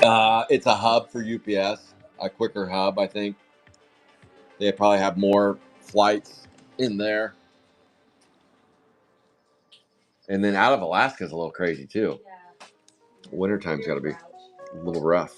It's a hub for UPS, a quicker hub, I think. They probably have more flights in there. And then out of Alaska is a little crazy too. Wintertime's got to be a little rough.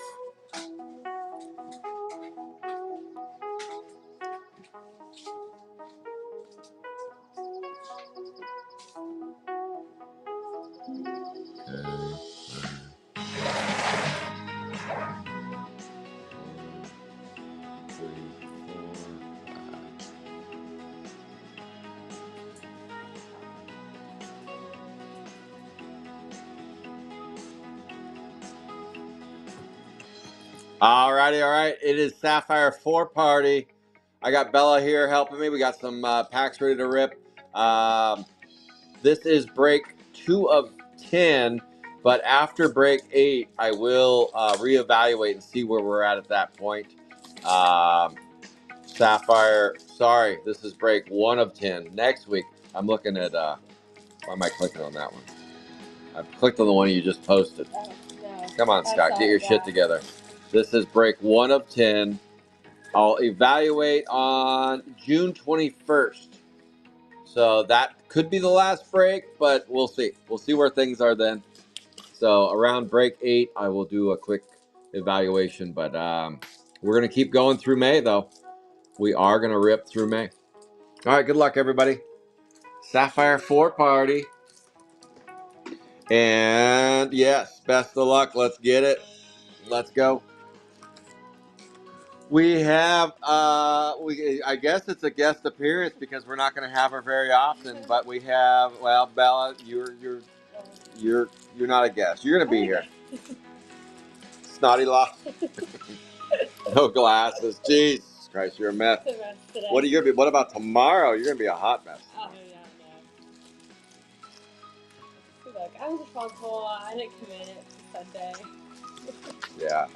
All righty, all right. It is Sapphire 4 party. I got Bella here helping me. We got some packs ready to rip. This is break 2 of 10, but after break 8, I will reevaluate and see where we're at that point. Sapphire, sorry, this is break 1 of 10. Next week, I'm looking at, why am I clicking on that one? I clicked on the one you just posted. No. Come on, Scott, get your shit together. This is break 1 of 10. I'll evaluate on June 21st. So that could be the last break, but we'll see. We'll see where things are then. So around break 8, I will do a quick evaluation, but we're going to keep going through May, though. We are going to rip through May. All right, good luck, everybody. Sapphire 4 party. And yes, best of luck. Let's get it. Let's go. We have, I guess it's a guest appearance because we're not going to have her very often. But we have, well, Bella, you're not a guest. You're going to be here. Snotty Law. No glasses. Jesus Christ, you're a mess. What are you going to be? What about tomorrow? You're going to be a hot mess. Oh, yeah. Look, I'm responsible. I didn't commit it to Sunday. Yeah.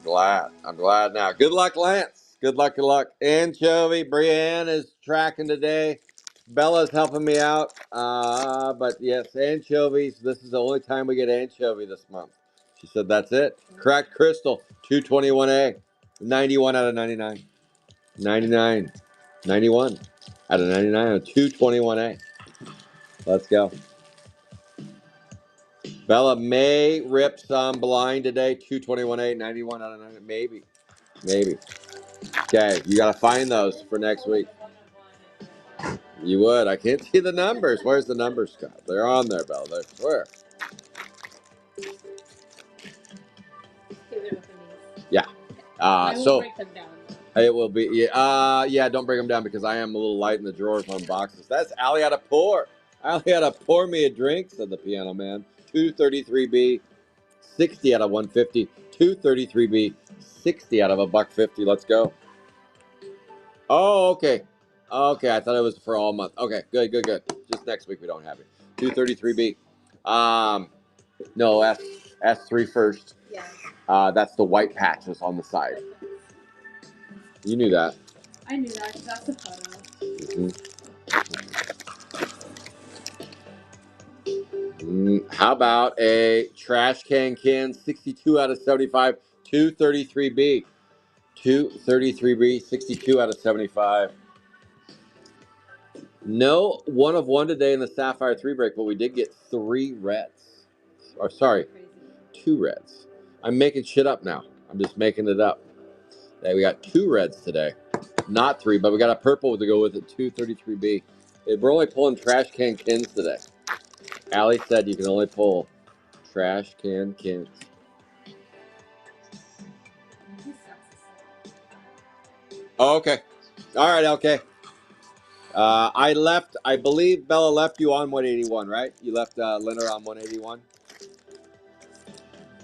I'm glad now. Good luck, Lance. Good luck, good luck. Anchovy, Brienne is tracking today. Bella's helping me out. But yes, anchovies. This is the only time we get anchovy this month. She said that's it. Cracked Crystal, 221A. 91 out of 99. 99. 91 out of 99 on 221A. Let's go. Bella may rip some blind today. 221A, 91 out of 99. Maybe. Maybe. Okay, you got to find those for next week. You would. I can't see the numbers. Where's the numbers, Scott? They're on there, Bella. I swear. Yeah. I will So break them down. it will be. Yeah. Don't break them down because I am a little light in the drawers on boxes. That's Allie had to pour. Allie had to pour me a drink, said the piano man. 233B, 60 out of 150. 233B, 60 out of $1.50. Let's go. Oh, okay. Okay, I thought it was for all month. Okay, good. Just next week we don't have it. 233B. No, S3 first. Yeah. That's the white patches on the side. You knew that. I knew that because that's the photo. How about a trash can 62 out of 75, 233B. 233B, 62 out of 75. No 1 of 1 today in the Sapphire 3 break, but we did get 3 reds. Or sorry, 2 reds. I'm making shit up now. I'm just making it up. Okay, we got 2 reds today. Not 3, but we got a purple to go with it, 233B. We're only pulling trash can kins today. Allie said you can only pull trash can kins. Oh, okay. All right, okay. I believe Bella left you on 181, right? You left Leonard on 181?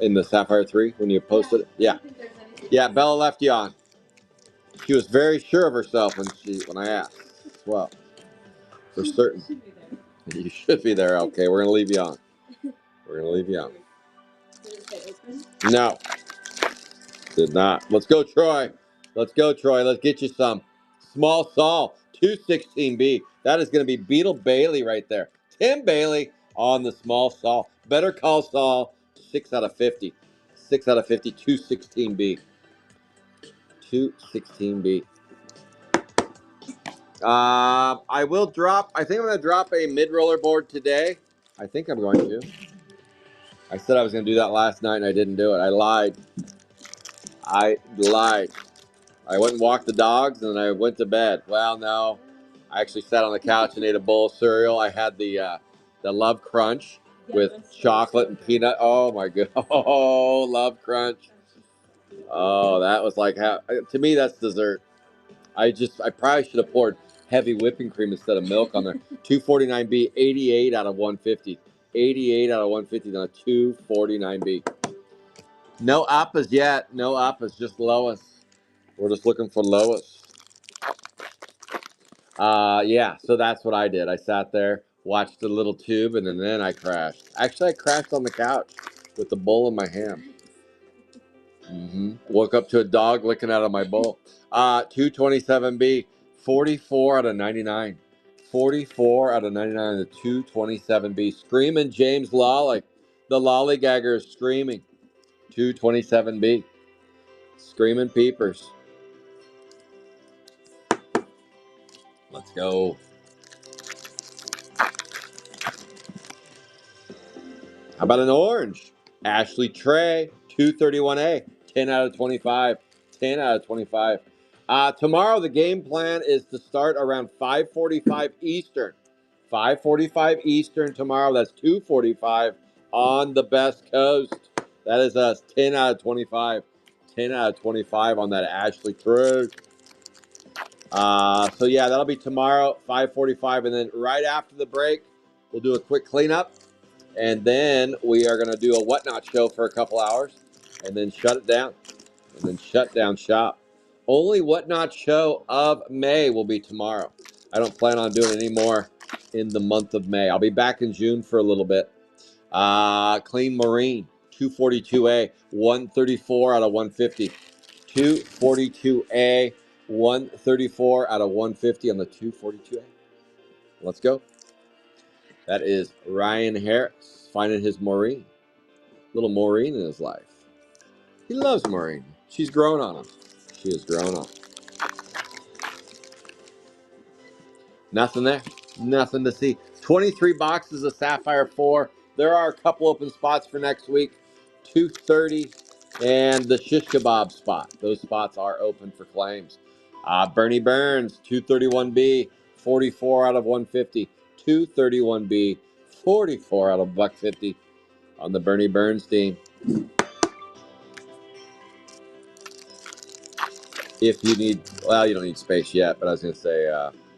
In the Sapphire 3 when you posted it? Yeah. Yeah, Bella left you on. She was very sure of herself when I asked. Well, for certain. You should be there. Okay, we're going to leave you on. We're going to leave you on. No. Did not. Let's go, Troy. Let's go, Troy. Let's get you some. Small Saul, 216B. That is going to be Beetle Bailey right there. Tim Bailey on the Small Saul. Better Call Saul, 6 out of 50. 6 out of 50, 216B. 216B. I will drop, I think I'm going to drop a mid-roller board today. I think I'm going to. I said I was going to do that last night, and I didn't do it. I lied. I went and walked the dogs, and then I went to bed. Well, no. I actually sat on the couch and ate a bowl of cereal. I had the Love Crunch with chocolate and peanut. Oh, my God. Oh, Love Crunch. Oh, that was like, to me, that's dessert. I probably should have poured heavy whipping cream instead of milk on there. 249B, 88 out of 150. 88 out of 150 on a 249B. No uppas yet. No uppas, just lowest. We're just looking for lowest. Yeah, so that's what I did. I sat there, watched the little tube, and then I crashed. Actually, I crashed on the couch with the bowl in my hand. Woke up to a dog licking out of my bowl. 227B, 44 out of 99. 44 out of 99 the 227B. Screaming James Lolly. The lollygagger is screaming. 227B. Screaming peepers. Let's go. How about an orange? Ashley Trey, 231A, 10 out of 25. 10 out of 25. Tomorrow, the game plan is to start around 5:45 Eastern. 5:45 Eastern tomorrow. That's 2:45 on the Best Coast. That is us. 10 out of 25. 10 out of 25 on that Ashley Trey. So, yeah, that'll be tomorrow, 5:45. And then right after the break, we'll do a quick cleanup. And then we are going to do a Whatnot show for a couple hours and then shut it down. And then shut down shop. Only Whatnot show of May will be tomorrow. I don't plan on doing any more in the month of May. I'll be back in June for a little bit. Clean Marine, 242A, 134 out of 150. 242A, 134 out of 150 on the 242A. Let's go. That is Ryan Harris finding his Maureen. Little Maureen in his life. He loves Maureen. She's grown on him. She has grown on him. Nothing there. Nothing to see. 23 boxes of Sapphire 4. There are a couple open spots for next week. 230 and the Shish Kebab spot. Those spots are open for claims. Bernie Burns, 231B, 44 out of 150. 231B, 44 out of $150 on the Bernie Burns team. If you need, well, you don't need space yet, but I was going to say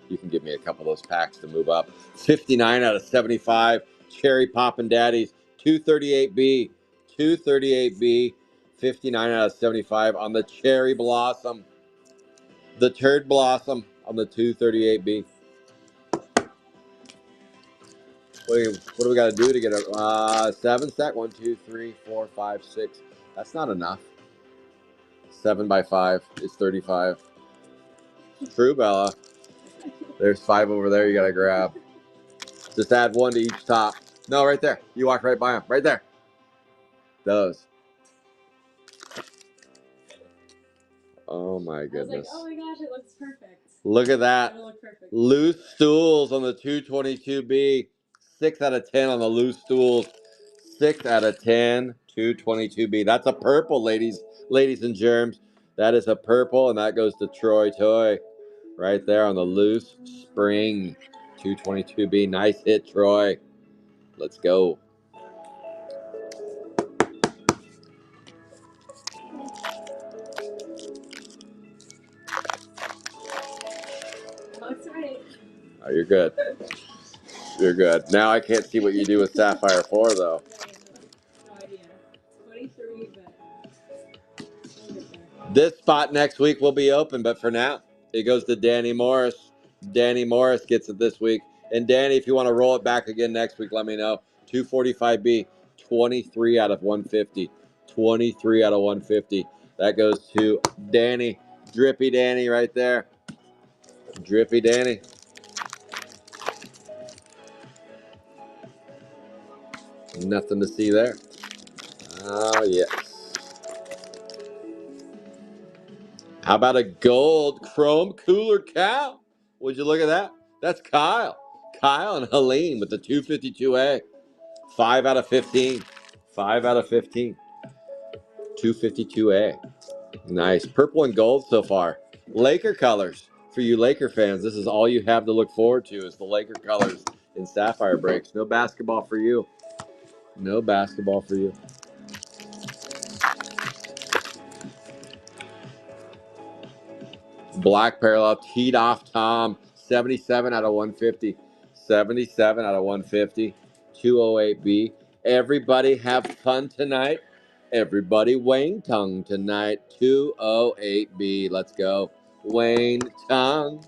you can give me a couple of those packs to move up. 59 out of 75. Cherry Poppin' Daddies. 238B. 238B. 59 out of 75 on the Cherry Blossom. The Turd Blossom on the 238B. What do we got to do to get a 7 stack? 1, 2, 3, 4, 5, 6. That's not enough. 7 by 5 is 35. True, Bella. There's 5 over there you got to grab. Just add 1 to each top. No, right there. You walk right by them. Right there. Those. Oh, my goodness. I was like, oh my gosh, it looks perfect. Look at that. It'll look perfect. Loose stools on the 222B. 6 out of 10 on the loose stools. 6 out of 10. 222B. That's a purple, ladies and germs. That is a purple, and that goes to Troy Toy. Right there on the loose spring. 222B. Nice hit, Troy. Let's go. Looks right. Oh, you're good. You're good. Now I can't see what you do with Sapphire 4, though. No idea. 23, but This spot next week will be open, but for now, it goes to Danny Morris. Danny Morris gets it this week. And Danny, if you want to roll it back again next week, let me know. 245B, 23 out of 150. 23 out of 150. That goes to Danny. Drippy Danny right there. Drippy Danny. Nothing to see there. Oh, yes. How about a gold chrome cooler cow? Would you look at that? That's Kyle. Kyle and Helene with the 252A. 5 out of 15. 5 out of 15. 252A. Nice. Purple and gold so far. Laker colors. For you Laker fans, this is all you have to look forward to is the Laker colors in Sapphire breaks. No basketball for you. No basketball for you. Black parallel teed off Tom. 77 out of 150. 77 out of 150. 208B. Everybody have fun tonight. Everybody Wayne Tongue tonight. 208B. Let's go. Wayne Tongue.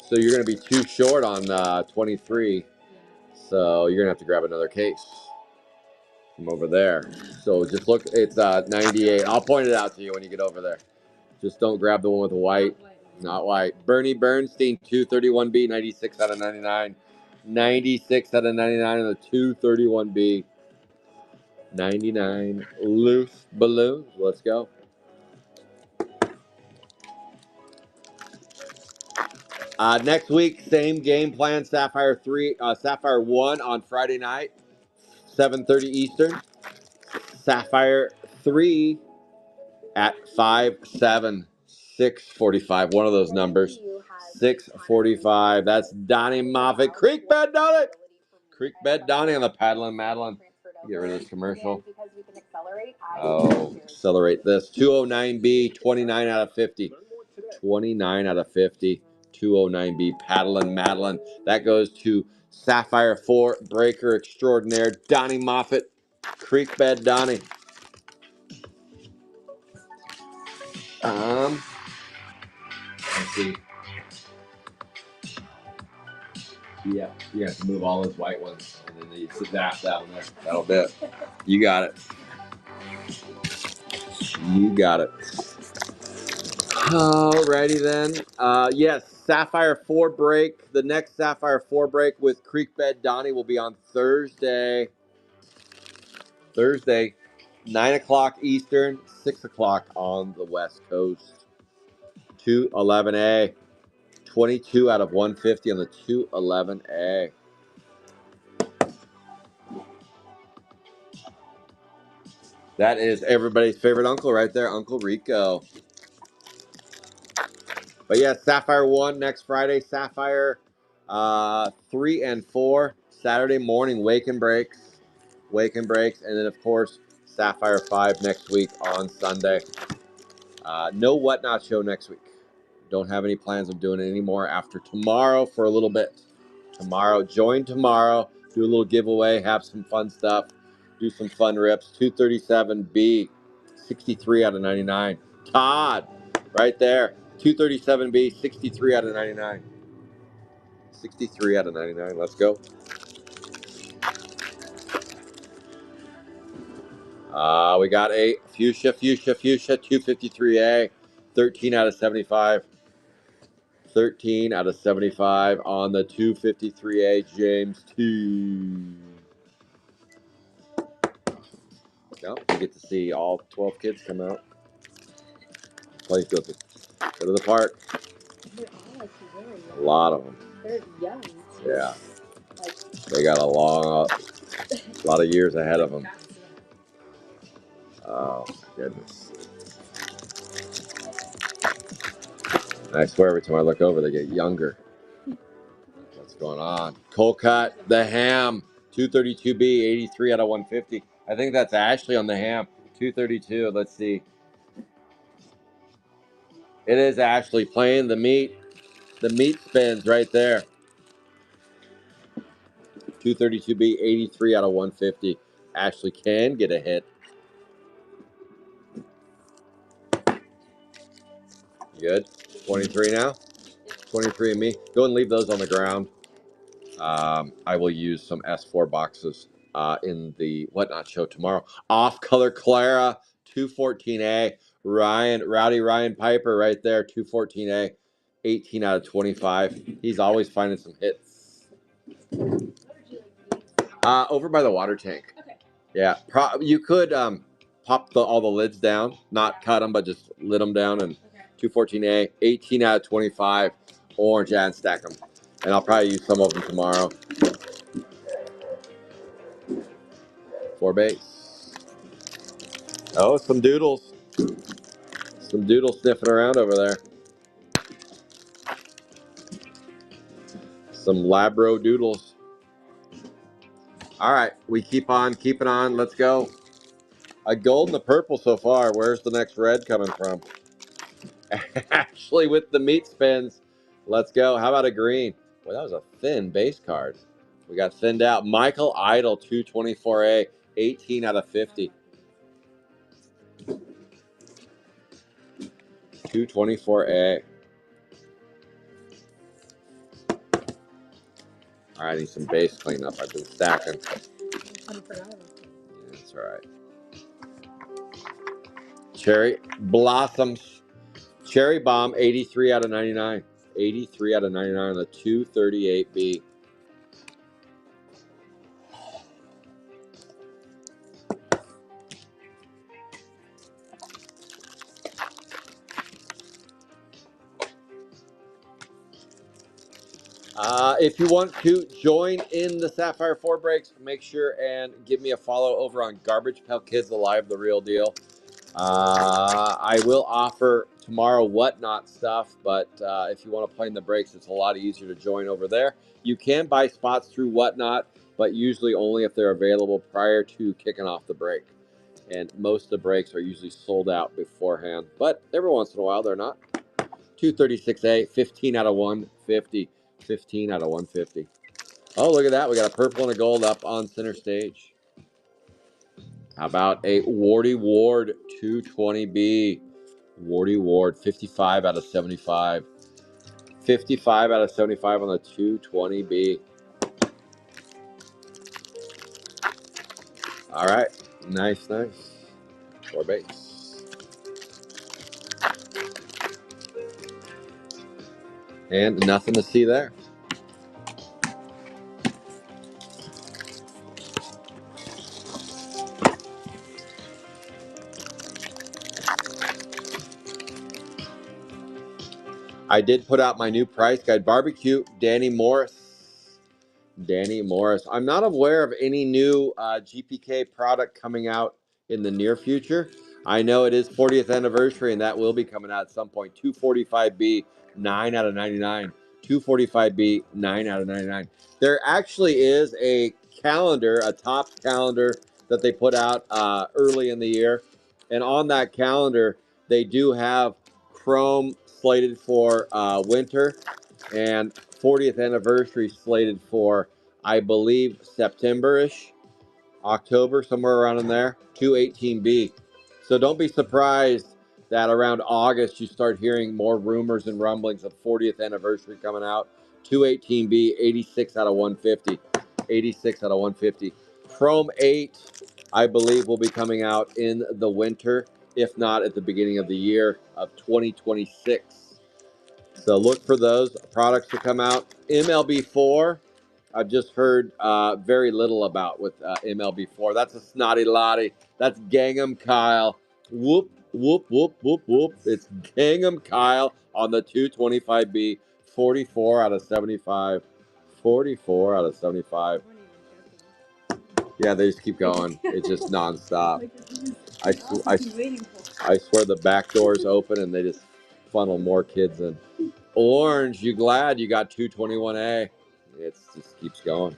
So you're going to be too short on 23. So you're going to have to grab another case from over there. So just look, it's 98. I'll point it out to you when you get over there. Just don't grab the one with the white. Not white. Bernie Bernstein, 231B, 96 out of 99. 96 out of 99 on the 231B. 99 loose balloons. Let's go. Next week, same game plan. Sapphire 1 on Friday night, 7:30 Eastern. Sapphire 3 at 5, 7, 6:45. One of those numbers. 6:45. That's Donnie Moffitt. Creek Bed Donnie. Creek Bed Donnie on the Paddling Madeline. Get rid of this commercial. Oh, accelerate this. 209B, 29 out of 50. 29 out of 50. 209B, Paddling Madeline. That goes to Sapphire 4, Breaker Extraordinaire, Donnie Moffitt, Creek Bed Donnie. Let's see. Yeah, you have to move all those white ones, and then you sit that down there. That'll do it. You got it. You got it. Alrighty then. Yes, Sapphire 4 break. The next Sapphire 4 break with Creek Bed Donnie will be on Thursday. Thursday, 9 o'clock Eastern, 6 o'clock on the West Coast. 211A. 22 out of 150 on the 211A. That is everybody's favorite uncle right there, Uncle Rico. But yeah, Sapphire 1 next Friday. Sapphire 3 and 4 Saturday morning wake and breaks. Wake and breaks. And then, of course, Sapphire 5 next week on Sunday. No Whatnot show next week. Don't have any plans of doing it anymore after tomorrow for a little bit. Tomorrow, join tomorrow. Do a little giveaway. Have some fun stuff. Do some fun rips. 237B, 63 out of 99. Todd, right there. 237B, 63 out of 99. 63 out of 99. Let's go. We got a Fuchsia, 253A, 13 out of 75. 13 out of 75 on the 253A James T. Well, you get to see all 12 kids come out. Play go to the park. A lot of them. They're young. Yeah. They got a lot of years ahead of them. Oh, goodness. I swear every time I look over, they get younger. What's going on? Colcut, the ham, 232B, 83 out of 150. I think that's Ashley on the ham, 232. Let's see. It is Ashley playing the meat. The meat spins right there. 232B, 83 out of 150. Ashley can get a hit. Good. 23 now. 23 and me. Go and leave those on the ground. I will use some S4 boxes in the Whatnot show tomorrow. Off Color Clara, 214A. Rowdy Ryan Piper right there, 214A. 18 out of 25. He's always finding some hits. Over by the water tank. Okay. Yeah. You could pop all the lids down, not cut them, but just lid them down. And 214A, 18 out of 25, orange, and stack them. And I'll probably use some of them tomorrow. 4 base. Oh, some doodles. Some doodles sniffing around over there. Some Labro doodles. All right, we keep on keeping on. Let's go. A gold and a purple so far. Where's the next red coming from? Actually, with the meat spins. Let's go. How about a green? Well, that was a thin base card. We got thinned out. Michael Idle, 224A, 18 out of 50. 224A. All right, I need some base cleanup. I've been stacking. That's all right. Cherry Blossoms. Cherry Bomb, 83 out of 99. 83 out of 99 on the 238B. If you want to join in the Sapphire 4 breaks, make sure and give me a follow over on Garbage Pail Kids Alive, the real deal. I will offer tomorrow whatnot stuff, but if you want to play in the breaks, it's a lot easier to join over there. You can buy spots through whatnot, but usually only if they're available prior to kicking off the break. And most of the breaks are usually sold out beforehand, but every once in a while they're not. 236A, 15 out of 150. 15 out of 150. Oh, look at that. We got a purple and a gold up on center stage. How about a Wardy Ward 220B? Wardy Ward, 55 out of 75. 55 out of 75 on the 220B. All right. Nice, nice. 4 base. And nothing to see there. I did put out my new price guide. Barbecue, Danny Morris. Danny Morris. I'm not aware of any new GPK product coming out in the near future. I know it is 40th anniversary, and that will be coming out at some point. 245B, 9 out of 99. 245B, 9 out of 99. There actually is a calendar, a top calendar that they put out early in the year. And on that calendar, they do have Chrome slated for winter and 40th anniversary slated for, I believe, September-ish, October, somewhere around in there, 218B. So don't be surprised that around August you start hearing more rumors and rumblings of 40th anniversary coming out. 218B, 86 out of 150. 86 out of 150. Chrome 8, I believe, will be coming out in the winter, if not at the beginning of the year of 2026. So look for those products to come out. MLB4, I've just heard very little about with MLB4. That's a snotty lottie. That's Gangnam Kyle. Whoop, whoop, whoop, whoop, whoop. It's Gangnam Kyle on the 225B. 44 out of 75. 44 out of 75. Yeah, they just keep going. It's just nonstop. I swear the back door's open and they just funnel more kids in. Orange, you glad you got 221A? It just keeps going.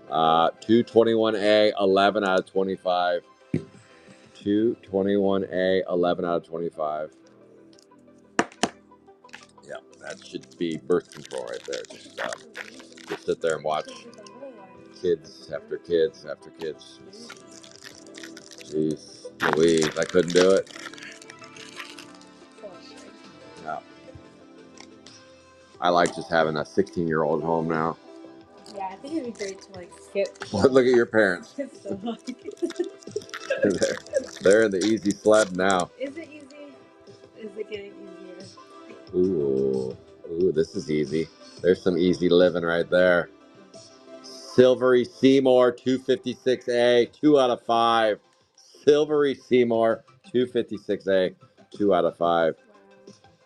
221A, 11 out of 25. 221A, 11 out of 25. Yeah, that should be birth control right there. Just sit there and watch kids after kids after kids. Jeez Louise, I couldn't do it. Yeah. I like just having a 16-year-old at home now. Yeah, I think it'd be great to like skip. Look at your parents. They're in the easy sled now. Is it easy? Is it getting easier? Ooh, this is easy. There's some easy living right there. Silvery Seymour, 256A, 2 out of 5. Silvery Seymour, 256A, 2 out of 5.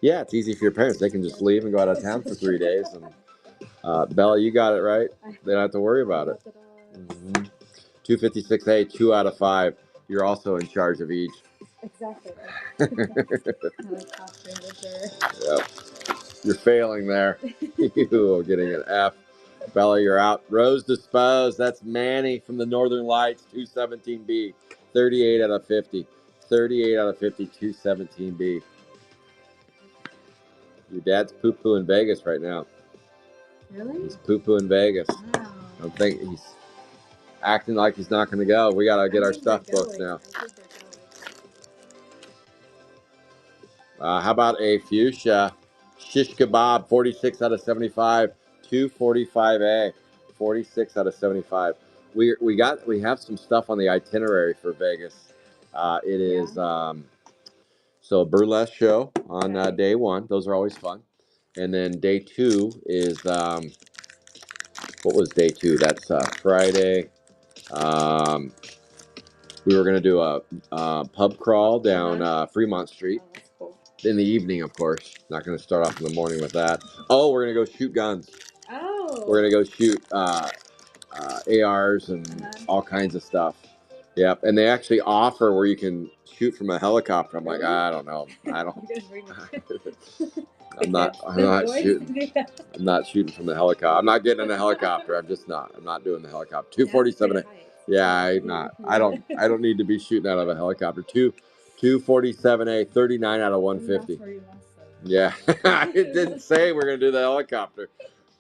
Yeah, it's easy for your parents. They can just leave and go out of town for 3 days. And Bella, you got it right. They don't have to worry about it. 256A, 2 out of 5. You're also in charge of each. Exactly. Yep. You're failing there. You are getting an F. Bella, you're out. Rose disposed. That's Manny from the Northern Lights, 217B. 38 out of 50. 38 out of 50, 217B. Your dad's poo-poo in Vegas right now. Really? He's poo-poo in Vegas. Wow. I don't think he's acting like he's not going to go. We got to get our stuff booked now. How about a fuchsia? Shish kebab, 46 out of 75. 245A. 46 out of 75. We have some stuff on the itinerary for Vegas. It is so a burlesque show on day 1. Those are always fun. And then day 2 is what was day 2? That's Friday. We were gonna do a pub crawl down Fremont Street in the evening, of course. Not gonna start off in the morning with that. Oh, we're gonna go shoot guns. Oh. We're gonna go shoot ARs and all kinds of stuff. Yep, and they actually offer where you can shoot from a helicopter. I'm like, I don't know. I don't. I'm not shooting. I'm not shooting from the helicopter. I'm not getting in a helicopter. I'm not doing the helicopter. 247. Yeah, I don't need to be shooting out of a helicopter. 247A, 39 out of 150. Yeah, I didn't say we're gonna do the helicopter.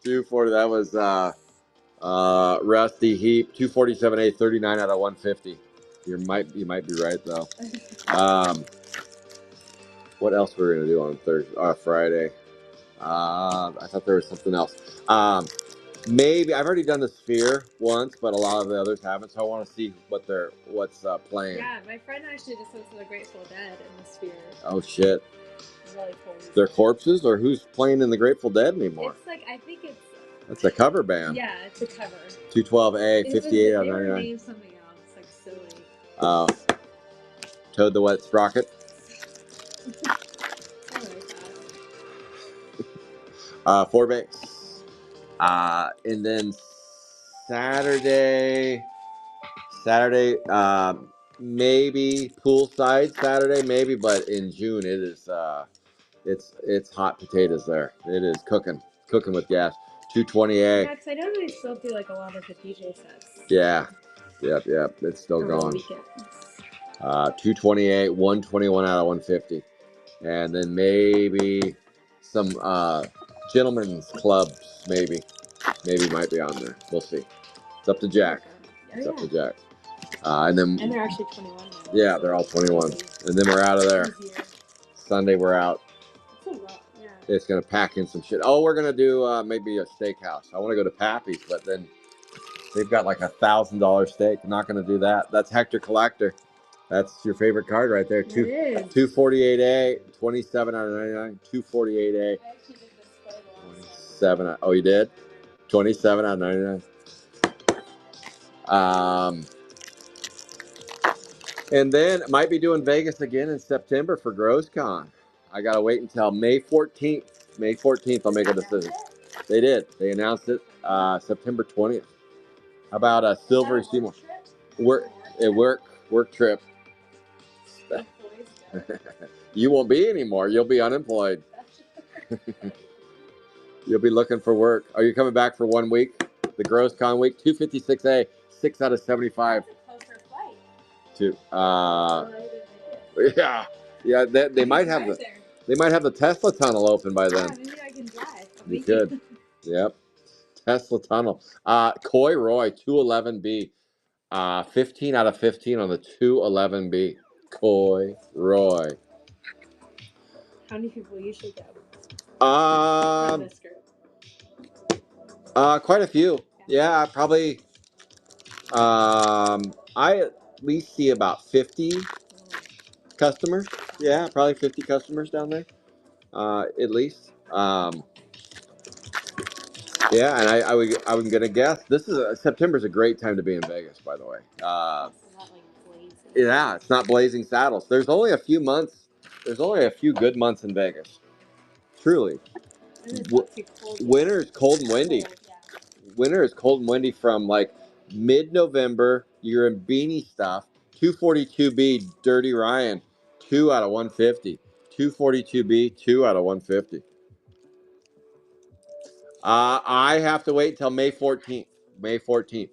240. That was Rusty Heap. 247A, 39 out of 150. You might be right though. What else were we gonna do on Friday? I thought there was something else. Maybe I've already done the Sphere once, but a lot of the others haven't. So I want to see what's playing. Yeah, my friend actually just went to the Grateful Dead in the Sphere. Oh shit! Really cool. Their corpses, or who's playing in the Grateful Dead anymore? It's like I think it's. That's a cover band. Yeah, it's a cover. 212A, 58 out of 99. They were named something else, like silly. Toad the Wet Sprocket. Four banks. And then Saturday, maybe poolside Saturday, maybe, but in June it is it's hot potatoes there. It is cooking with gas. 220A. Yeah, because I know they still do like a lot of the DJ sets. Yeah, yep. It's still going. 228, 121 out of 150, and then maybe some gentlemen's clubs. Maybe might be on there. We'll see. It's up to Jack. It's up to Jack. And they're actually 21 now. Yeah, they're all 21. And then we're out of there. Sunday we're out. That's a lot, yeah. It's gonna pack in some shit. Oh, we're gonna do maybe a steakhouse. I want to go to Pappy's, but then they've got like $1,000 steak. I'm not gonna do that. That's Hector Collector. That's your favorite card right there. 248A, 27 out of 99. 248A. I actually did this 27. Oh, you did? 27 out of 99. And then might be doing Vegas again in September for GrossCon. I gotta wait until May 14th. May 14th, I'll make a decision. They did. They announced it September 20th. How about a Silvery Seymour? Work trip. You won't be anymore. You'll be unemployed. You'll be looking for work. Are you coming back for 1 week? The GrossCon week, 256A, 6 out of 75. Yeah. They might have the Tesla tunnel open by then. Yeah, maybe I can drive. You could. Yep. Tesla tunnel. Coy Roy, 211B. 15 out of 15 on the 211B. Coy Roy. How many people usually go? Quite a few. Yeah, probably. I at least see about 50 customers. Yeah, probably 50 customers down there. At least. Yeah, and I'm gonna guess this is September's a great time to be in Vegas, by the way. Yeah, it's not Blazing Saddles. There's only a few months. There's only a few good months in Vegas. Truly. Winter is cold and windy. Winter is cold and windy from like mid-November. You're in beanie stuff. 242B Dirty Ryan, 2 out of 150. 242B, 2 out of 150. I have to wait until May 14th. May 14th.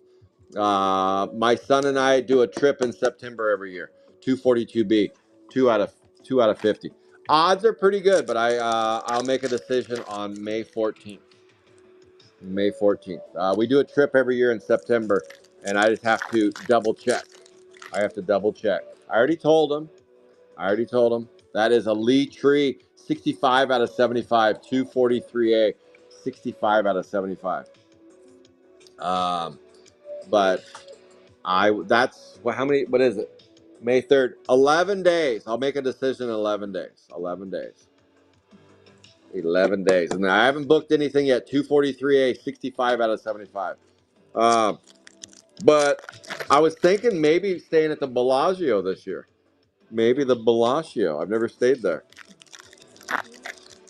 My son and I do a trip in September every year. 242B, 2 out of 50. Odds are pretty good, but I'll make a decision on May 14th. May 14th. We do a trip every year in September, and I just have to double check. I have to double check. I already told him. That is a Lee Tree, 65 out of 75, 243A, 65 out of 75. But that's how many? What is it? May 3rd. 11 days. I'll make a decision in 11 days. 11 days. 11 days. And I haven't booked anything yet. 243A, 65 out of 75. But I was thinking maybe staying at the Bellagio this year. Maybe the Bellagio. I've never stayed there.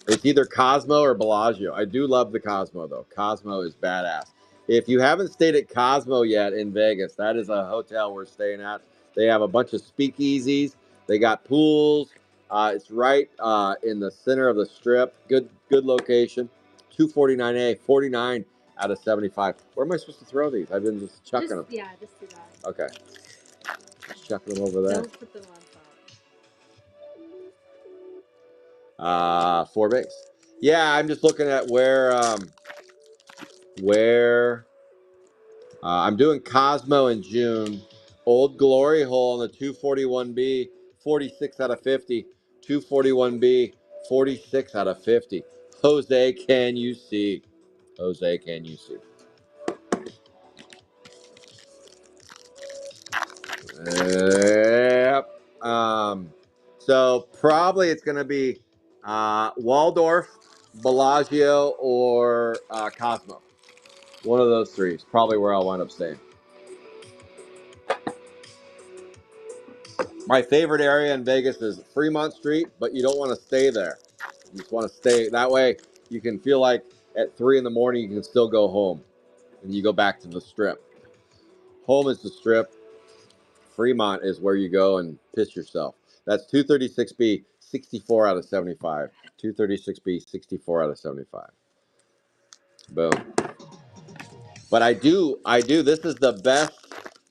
It's either Cosmo or Bellagio. I do love the Cosmo, though. Cosmo is badass. If you haven't stayed at Cosmo yet in Vegas, that is a hotel we're staying at. They have a bunch of speakeasies. They got pools. It's right in the center of the strip. Good location. 249A, 49 out of 75. Where am I supposed to throw these? I've been just chucking them. Yeah, just do that. Okay. Just chucking them over there. Don't put them on top. 4 base. Yeah, I'm just looking at where I'm doing Cosmo in June. Old Glory Hole on the 241B, 46 out of 50. 241B, 46 out of 50. Jose, can you see? Jose, can you see? Yep. So probably it's going to be Waldorf, Bellagio, or Cosmo. One of those three is probably where I'll wind up staying. My favorite area in Vegas is Fremont Street, but you don't want to stay there. You just want to stay. That way you can feel like at 3 in the morning you can still go home. And you go back to the strip. Home is the strip. Fremont is where you go and piss yourself. That's 236B, 64 out of 75. 236B, 64 out of 75. Boom. But I do. This is the best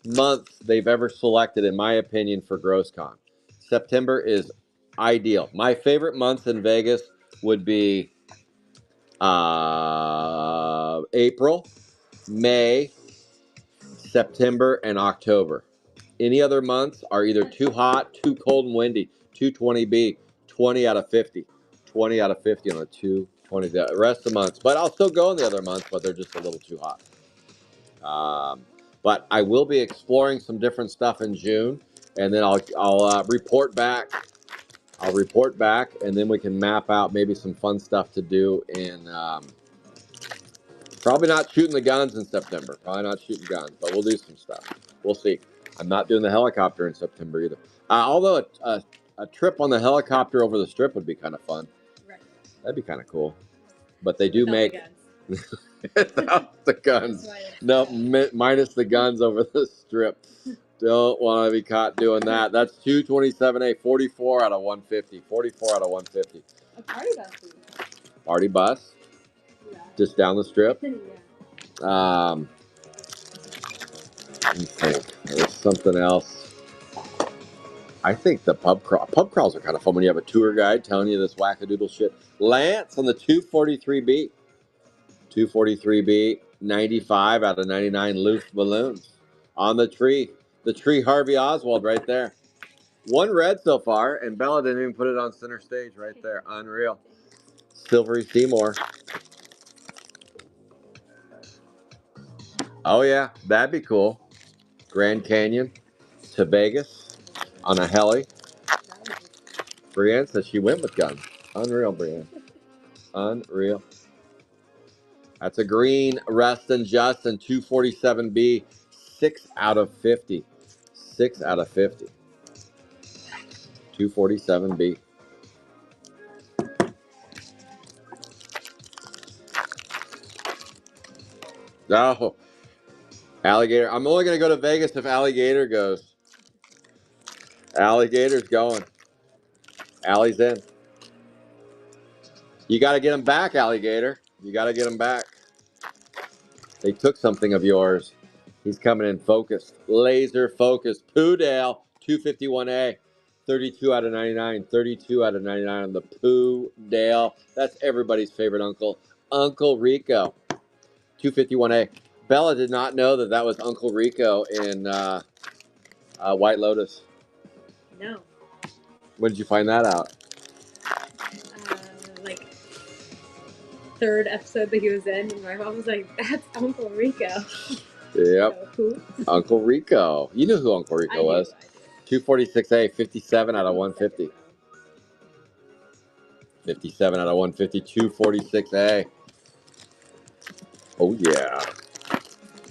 month they've ever selected, in my opinion, for GrossCon. September is ideal. My favorite months in Vegas would be April, May, September, and October. Any other months are either too hot, too cold and windy. 220B, 20 out of 50. 20 out of 50 on a 220. The rest of the months. But I'll still go in the other months, but they're just a little too hot. But I will be exploring some different stuff in June, and then I'll report back. I'll report back, and then we can map out maybe some fun stuff to do in. Probably not shooting the guns in September. Probably not shooting guns, but we'll do some stuff. We'll see. I'm not doing the helicopter in September either. Although a trip on the helicopter over the strip would be kind of fun. Right. That'd be kind of cool. But they do make. Without the guns. No, minus the guns over the strip. Don't want to be caught doing that. That's 227A, 44 out of 150. 44 out of 150. A party bus. Party bus? Yeah. Just down the strip? Yeah. Let me think. There's something else. I think the pub crawls are kind of fun when you have a tour guide telling you this wackadoodle shit. Lance on the 243B. 243B, 95 out of 99 loose balloons on the tree. The tree Harvey Oswald right there. One red so far, and Bella didn't even put it on center stage right there. Unreal. Silvery Seymour. Oh, yeah, that'd be cool. Grand Canyon to Vegas on a heli. Brienne says she went with guns. Unreal, Brienne. Unreal. That's a green Reston Justin 247B, 6 out of 50. 6 out of 50. 247B. No. Alligator. I'm only going to go to Vegas if Alligator goes. Alligator's going. Allie's in. You got to get him back, Alligator. You got to get him back. They took something of yours. He's coming in focused. Laser focused. Poodale, 251A. 32 out of 99. 32 out of 99 on the Poodale. That's everybody's favorite uncle. Uncle Rico. 251A. Bella did not know that that was Uncle Rico in White Lotus. No. When did you find that out? Like third episode that he was in, and my mom was like, "That's Uncle Rico." Yep. So, who? Uncle Rico. You knew who Uncle Rico was. I do. 246A, 57 out of 150. 57 out of 150, 246A. Oh, yeah.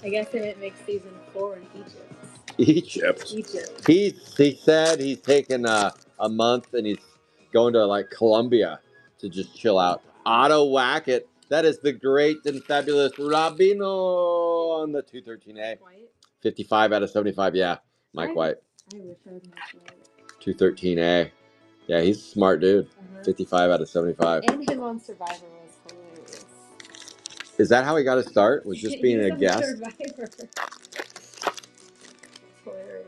I guess they didn't make season 4 in Egypt. He said he's taking a month and he's going to like Colombia to just chill out. Otto Wackett. That is the great and fabulous Rabino on the 213A. White? 55 out of 75. Yeah, Mike White. I wish I was Mike White. 213A. Yeah, he's a smart dude. 55 out of 75. And him on Survivor was hilarious. Is that how he got his start? Was just being a guest? Survivor. It's hilarious.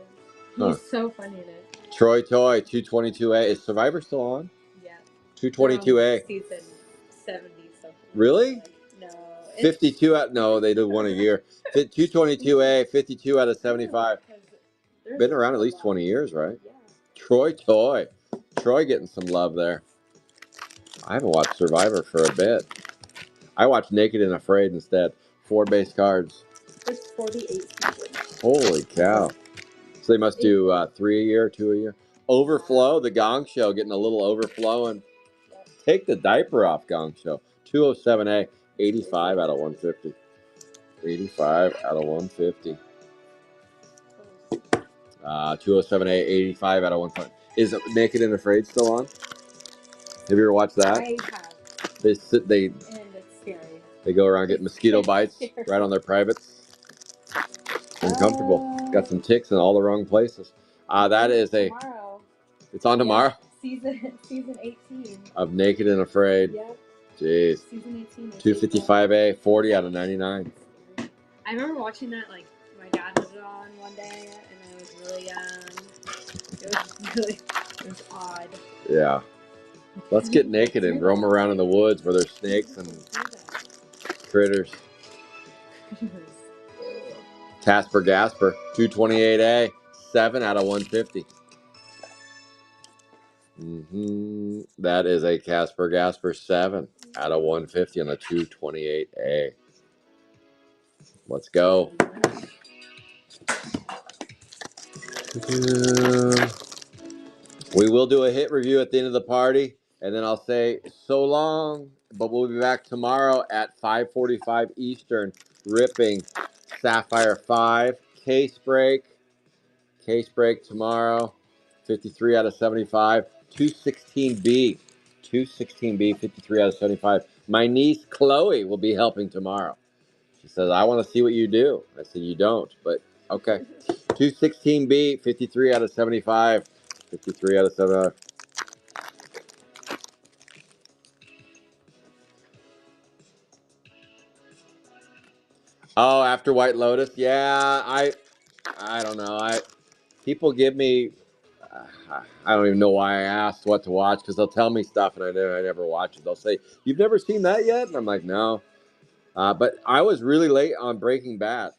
He's so funny in it. Troy Toy, 222A. Is Survivor still on? Yeah. 222A. Season 70 something. Really? Like, no. 52 out. No, they do one a year. 222A, 52 out of 75. Been around at least 20 years, right? Yeah. Troy Toy. Troy getting some love there. I haven't watched Survivor for a bit. I watched Naked and Afraid instead. 4 base cards. There's 48 seasons. Holy cow. So they must do 3 a year, 2 a year. Overflow, the Gong Show, getting a little overflowing. Take the diaper off, Gong Show. 207A, 85 out of 150. 85 out of 150. 207A, 85 out of 150. Is Naked and Afraid still on? Have you ever watched that? I have. They And it's scary. They go around getting mosquito bites right on their privates. Uncomfortable. Got some ticks in all the wrong places. That is tomorrow. It's on tomorrow? Yeah, season 18. Of Naked and Afraid. Yep. Jeez. Season 18. 255A, 40 out of 99. I remember watching that, like, my dad was on one day, and I was really young. It was odd. Yeah. Let's get naked and roam around in the woods where there's snakes and critters. Casper Gasper, 228A, 7 out of 150. That is a Casper Gasper 7 out of 150 on the 228A. Let's go. We will do a hit review at the end of the party, and then I'll say so long, but we'll be back tomorrow at 5:45 Eastern, ripping Sapphire 5, case break tomorrow, 53 out of 75, 216B, 53 out of 75. My niece Chloe will be helping tomorrow. She says, I want to see what you do. I said, you don't, but okay. 216B, 53 out of 75. 53 out of 75. Oh, after White Lotus? Yeah, I don't know. People give me, I don't even know why I asked what to watch, because they'll tell me stuff and I never watch it. They'll say, you've never seen that yet? And I'm like, no. But I was really late on Breaking Bad.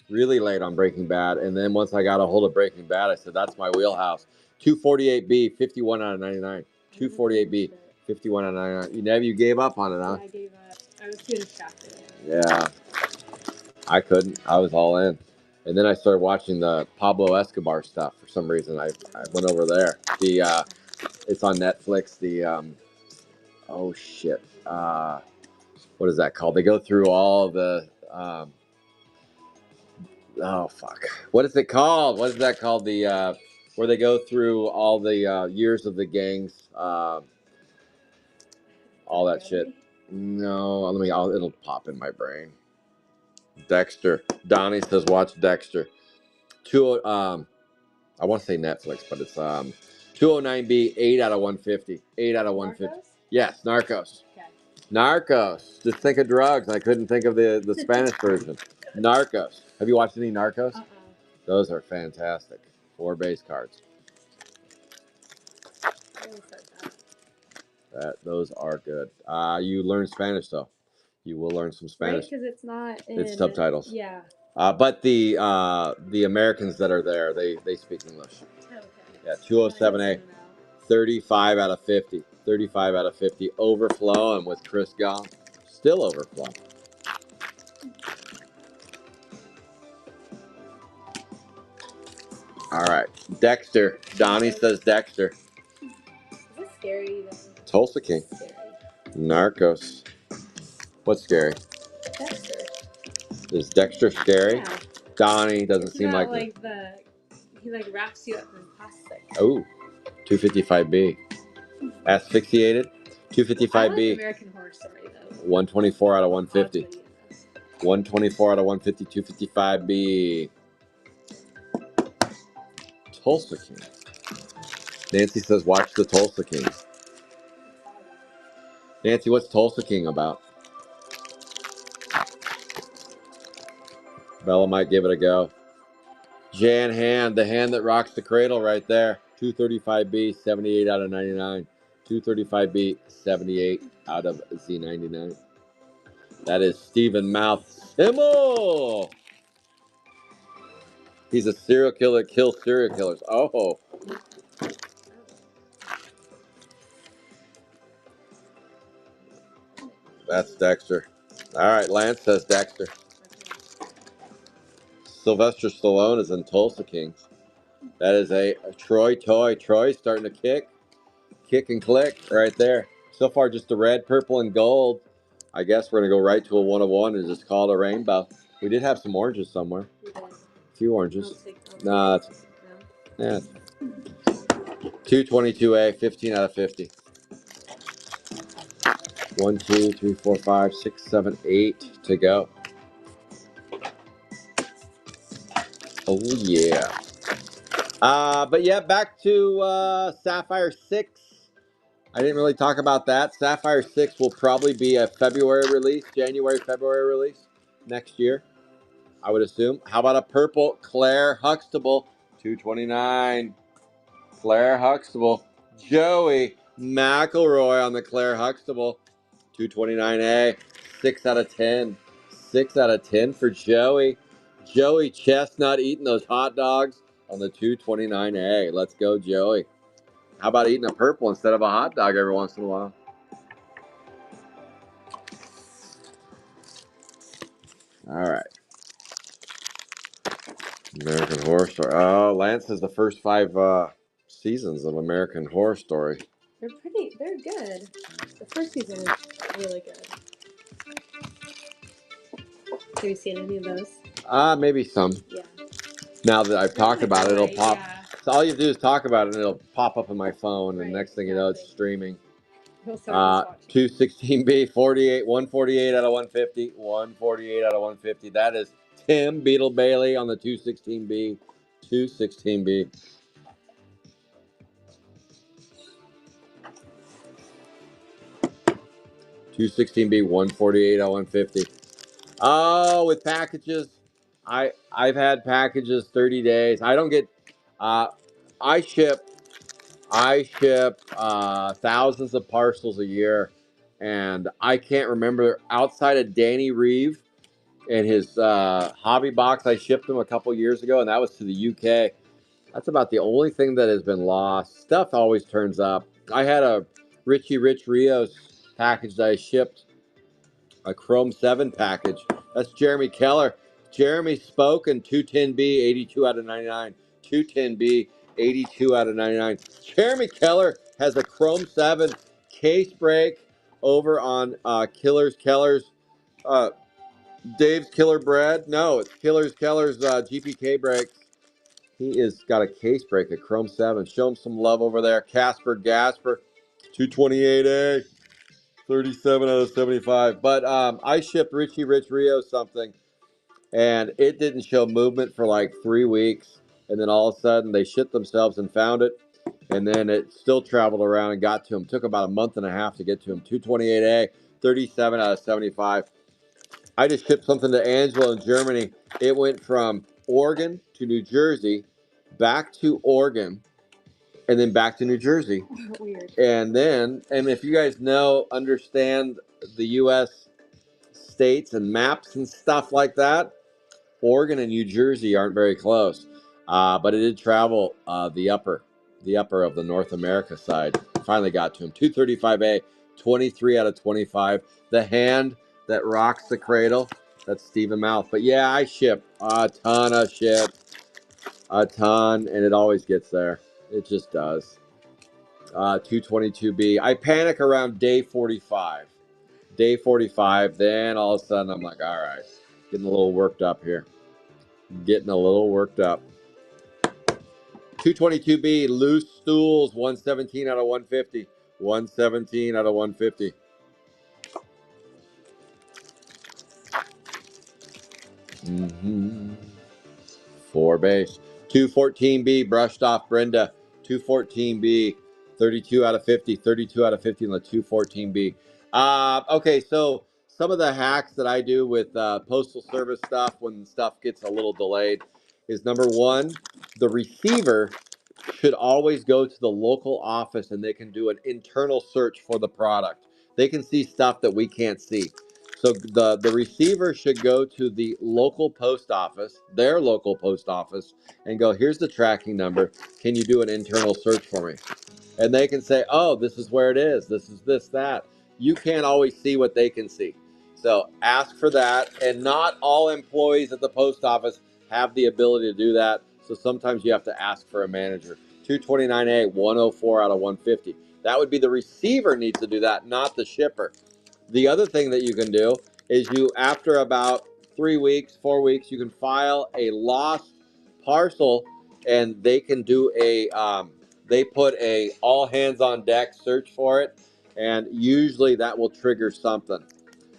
And then once I got a hold of Breaking Bad, I said, that's my wheelhouse. 248B, 51 out of 99. 248B, 51 out of 99. You gave up on it, huh? Yeah, I gave up. I was too distracted. Yeah. I couldn't. I was all in. And then I started watching the Pablo Escobar stuff for some reason. I went over there. It's on Netflix. Oh shit. What is that called? They go through all the oh fuck. What is it called? What is that called? The where they go through all the years of the gangs, all that shit. No, it'll pop in my brain. Dexter. Donnie says watch Dexter. I want to say Netflix, but it's 209B, 8 out of 150. 8 out of 150. Narcos? Yes, Narcos. Okay. Narcos. Just think of drugs. I couldn't think of the Spanish version. Narcos. Have you watched any Narcos? Those are fantastic. 4 base cards. Those are good. You learn Spanish though. You will learn some Spanish. Right, because it's not in... It's subtitles. Yeah. But the Americans that are there, they speak English. Okay. Yeah, 207A. 35 out of 50. 35 out of 50. Overflowing with Chris Gong. Still overflowing. All right. Dexter. Donnie says Dexter. Is this scary? Tulsa King. Scary. Narcos. What's scary? Dexter. Is Dexter scary? Yeah. Donnie doesn't seem like he wraps you up in plastic. Oh, 255B. Asphyxiated. 255B. I like American Horror Story though. 124 out of 150. 124 out of 150. 255B. Tulsa King. Nancy says watch the Tulsa King. Nancy, what's Tulsa King about? Bella might give it a go. Jan Hand, the hand that rocks the cradle right there. 235B, 78 out of 99. 235B, 78 out of Z99. That is Stephen Mouth Simmel. He's a serial killer that kills serial killers. Oh. That's Dexter. All right, Lance says Dexter. Sylvester Stallone is in Tulsa Kings. That is a Troy toy. Troy's starting to kick and click right there. So far, just the red, purple, and gold. I guess we're going to go right to a 1 of 1 and just call it a rainbow. We did have some oranges somewhere. A few oranges. Nah, that's... Yeah. 222A, 15 out of 50. 1, 2, 3, 4, 5, 6, 7, 8 to go. Oh, yeah. But yeah, back to Sapphire 6. I didn't really talk about that. Sapphire 6 will probably be a February release, January, February release next year, I would assume. How about a purple Claire Huxtable, 229. Claire Huxtable. Joey McElroy on the Claire Huxtable, 229A, 6 out of 10. 6 out of 10 for Joey. Joey Chestnut eating those hot dogs on the 229A. Let's go, Joey. How about eating a purple instead of a hot dog every once in a while? All right. American Horror Story. Oh, Lance has the first 5 seasons of American Horror Story. They're good. The first season is really good. Have you seen any of those? Maybe some. Yeah. Now that I've talked about it, it'll pop. Yeah. So all you do is talk about it and it'll pop up on my phone, and next thing you know, it's streaming. 216B, 48, 148 out of 150, 148 out of 150. That is Tim Beetle Bailey on the 216B, 216B. $216B, 148 out of 150. Oh, with packages, I've had packages 30 days. I don't get. I ship thousands of parcels a year, and I can't remember outside of Danny Reeve and his hobby box. I shipped them a couple years ago, and that was to the UK. That's about the only thing that has been lost. Stuff always turns up. I had a Richie Rich Rios package that I shipped, a Chrome 7 package. That's Jeremy Keller. Jeremy Spoken, 210B, 82 out of 99. 210B, 82 out of 99. Jeremy Keller has a Chrome 7 case break over on Keller's, Dave's Killer Bread. No, it's Keller's GPK breaks. He is got a case break at Chrome 7. Show him some love over there. Casper Gasper, 228A, 37 out of 75. But I shipped Richie Rich Rio something, and it didn't show movement for like 3 weeks. And then all of a sudden, they shit themselves and found it. And then it still traveled around and got to him. Took about a month and a half to get to him. 228A, 37 out of 75. I just shipped something to Angelo in Germany. It went from Oregon to New Jersey, back to Oregon, and then back to New Jersey. Weird. And if you guys understand the U.S. states and maps and stuff like that, Oregon and New Jersey aren't very close. But it did travel the upper of the North America side. Finally got to him. 235A, 23 out of 25. The hand that rocks the cradle, that's Stephen Mouth. But yeah, I ship a ton of shit. A ton, and it always gets there. It just does. 222B. I panic around day 45. Day 45, then all of a sudden I'm like, all right, getting a little worked up here. Getting a little worked up. 222B, loose stools, 117 out of 150. 117 out of 150. Mm-hmm. 4 base. 214B, brushed off Brenda. 214B, 32 out of 50. 32 out of 50 on the 214B. Okay, so some of the hacks that I do with Postal Service stuff when stuff gets a little delayed is number one, the receiver should always go to the local office and they can do an internal search for the product. They can see stuff that we can't see. So the receiver should go to the local post office, their local post office, and go, here's the tracking number. Can you do an internal search for me? And they can say, oh, this is where it is. This is this, that. You can't always see what they can see. So ask for that. And not all employees at the post office have the ability to do that. So sometimes you have to ask for a manager. 229A, 104 out of 150. That would be the receiver needs to do that, not the shipper. The other thing that you can do is after about 3 weeks, 4 weeks, you can file a lost parcel, and they can do they put a all hands on deck search for it, and usually that will trigger something,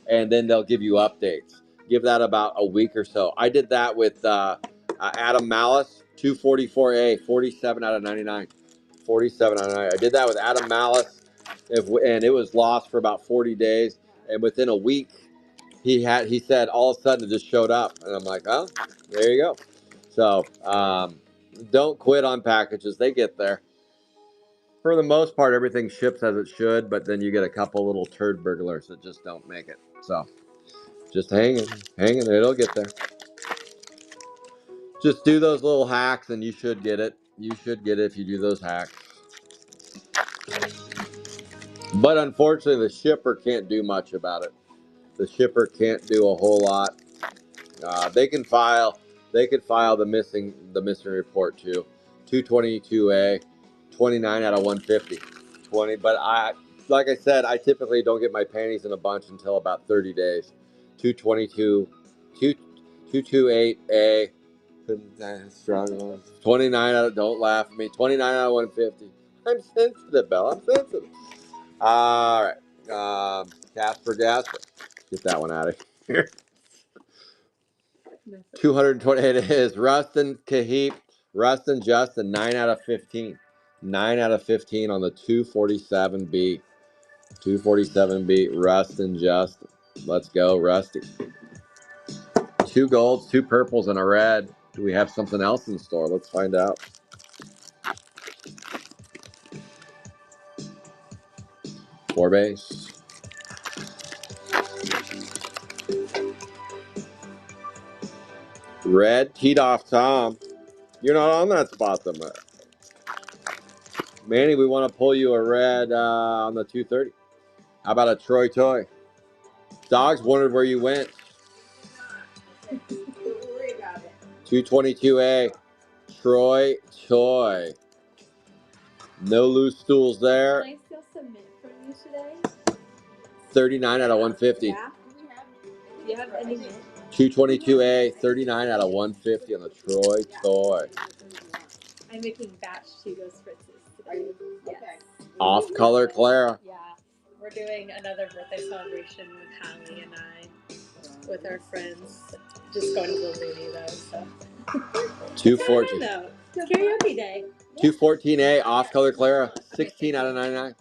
and then they'll give you updates. Give that about a week or so. I did that with Adam Malice, 244A, 47 out of 99. 47 out of 99. I did that with Adam Malice, and it was lost for about 40 days. And within a week, he said all of a sudden it just showed up. And I'm like, oh, there you go. So don't quit on packages. They get there. For the most part, everything ships as it should, but then you get a couple little turd burglars that just don't make it. So just hanging, it'll get there. Just do those little hacks and you should get it. You should get it if you do those hacks. But unfortunately, the shipper can't do much about it. The shipper can't do a whole lot. They can file the missing report too. 222A, 29 out of 150. 20, but like I said, I typically don't get my panties in a bunch until about 30 days. 222, 228A, 29 out of, don't laugh at me, 29 out of 150. I'm sensitive, Belle. I'm sensitive. All right. Casper Gasper. Get that one out of here. 228 is Rustin Kahip. Rustin Justin, 9 out of 15. 9 out of 15 on the 247B. 247B, Rustin Justin. Let's go, Rusty. 2 golds, 2 purples, and a red. Do we have something else in store? Let's find out. Four base. Red, teed off Tom. You're not on that spot, though, man. Manny, we want to pull you a red on the 230. How about a Troy Toy? Dogs wondered where you went. 222A, Troy Toy. No loose stools there. Can I still submit for you today? 39 out of 150. Yeah. Do you have any? 222A, 39 out of 150 on the Troy Toy. I'm making batch Cheeto spritzes today. Yes. Off color Clara. Yeah. We're doing another birthday celebration with Hallie and I, with our friends. Just going to the Looney though, so. 214. No, karaoke day. 214A, off color Clara. 16 out of 99.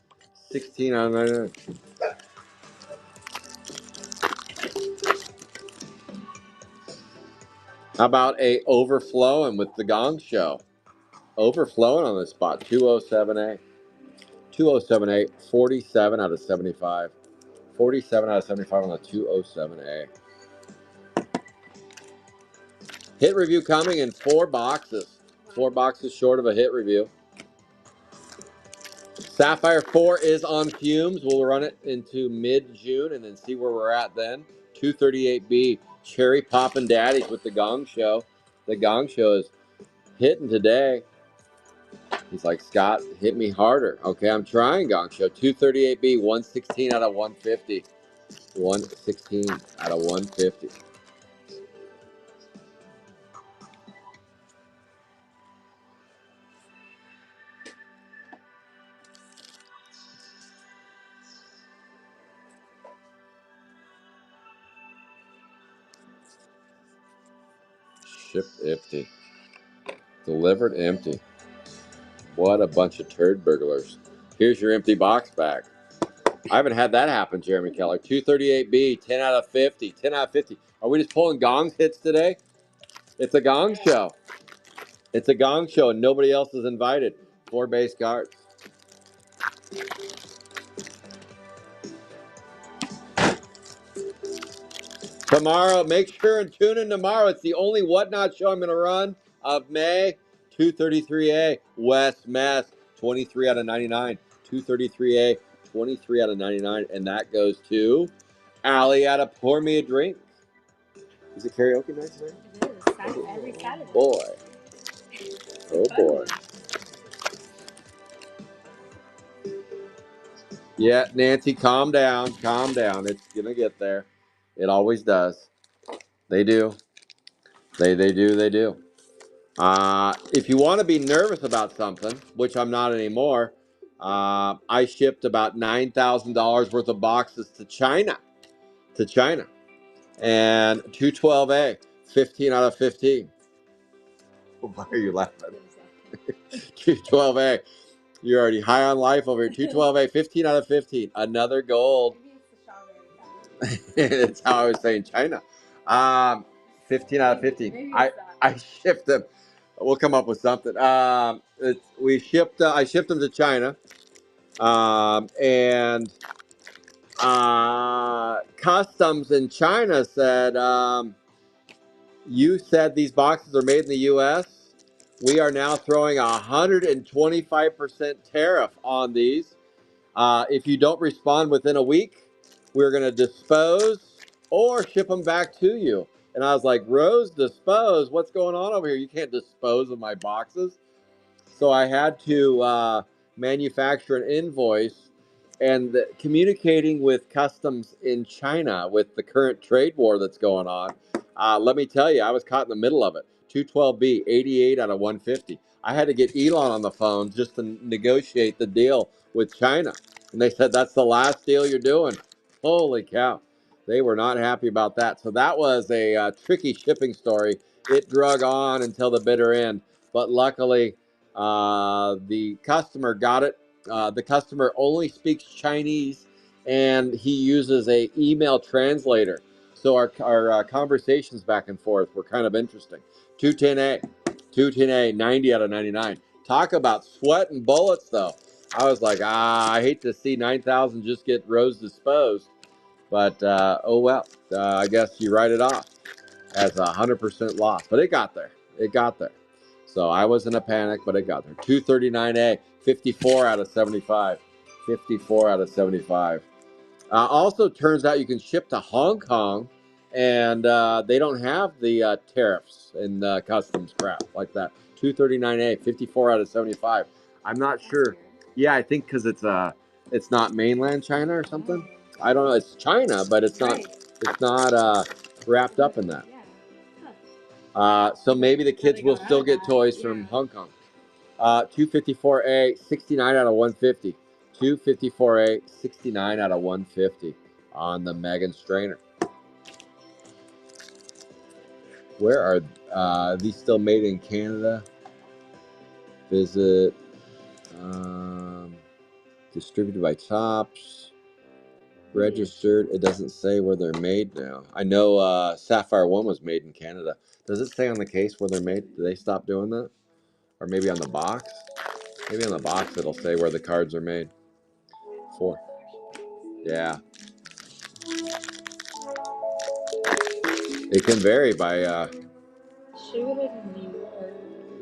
16 out of 99. How about a overflowing with the Gong Show? Overflowing on the spot. 207A. 207A. 47 out of 75. 47 out of 75 on the 207A. Hit review coming in 4 boxes. 4 boxes short of a hit review. Sapphire 4 is on fumes. We'll run it into mid-June and then see where we're at then. 238B, Cherry Poppin' Daddies with the Gong Show. The Gong Show is hitting today. He's like, Scott, hit me harder. Okay, I'm trying, Gong Show. 238B, 116 out of 150. 116 out of 150. Shipped empty. Delivered empty. What a bunch of turd burglars. Here's your empty box back. I haven't had that happen, Jeremy Keller. 238B, 10 out of 50. 10 out of 50. Are we just pulling Gong's hits today? It's a Gong Show. It's a Gong Show, and nobody else is invited. 4 base cards. Tomorrow, make sure and tune in tomorrow. It's the only Whatnot show I'm going to run of May. 233A, West Mass, 23 out of 99. 233A, 23 out of 99. And that goes to Allie out of Pour Me a Drink. Is it karaoke night tonight? It is. Every Saturday. Boy. Oh, boy. Yeah, Nancy, calm down. Calm down. It's going to get there. It always does. They do. They do. If you want to be nervous about something, which I'm not anymore, I shipped about $9,000 worth of boxes to China. And 212A, 15 out of 15. Why are you laughing? 212A. You're already high on life over here. 212A, 15 out of 15. Another gold. That's how I was saying China. 15 out of 15. I shipped them. We'll come up with something. I shipped them to China. And customs in China said, you said these boxes are made in the U.S. We are now throwing 125% tariff on these. If you don't respond within a week, we're going to dispose or ship them back to you. And I was like, Rose, dispose? What's going on over here? You can't dispose of my boxes. So I had to manufacture an invoice and communicating with customs in China with the current trade war that's going on. Let me tell you, I was caught in the middle of it. 212B, 88 out of 150. I had to get Elon on the phone just to negotiate the deal with China. And they said, that's the last deal you're doing. Holy cow. They were not happy about that. So that was a tricky shipping story. It drug on until the bitter end. But luckily, the customer got it. The customer only speaks Chinese, and he uses a email translator. So our conversations back and forth were kind of interesting. 210A, 90 out of 99. Talk about sweating bullets, though. I was like, I hate to see 9,000 just get Rose disposed. But, oh well, I guess you write it off as 100% loss. But it got there. It got there. So I was in a panic, but it got there. 239A, 54 out of 75. 54 out of 75. Also, turns out you can ship to Hong Kong, and they don't have the tariffs and customs crap like that. 239A, 54 out of 75. I'm not sure. Yeah, I think because it's not mainland China or something. I don't know. It's China, but it's not. It's not wrapped up in that. So maybe the kids will still get toys from Hong Kong. 254A, 69 out of 150. 254A, 69 out of 150 on the Megan Strainer. Where are these still made in Canada? Visit distributed by Tops. Registered. It doesn't say where they're made now. I know Sapphire 1 was made in Canada. Does it say on the case where they're made? Did they stop doing that? Or maybe on the box? Maybe on the box it'll say where the cards are made. 4. Yeah. It can vary by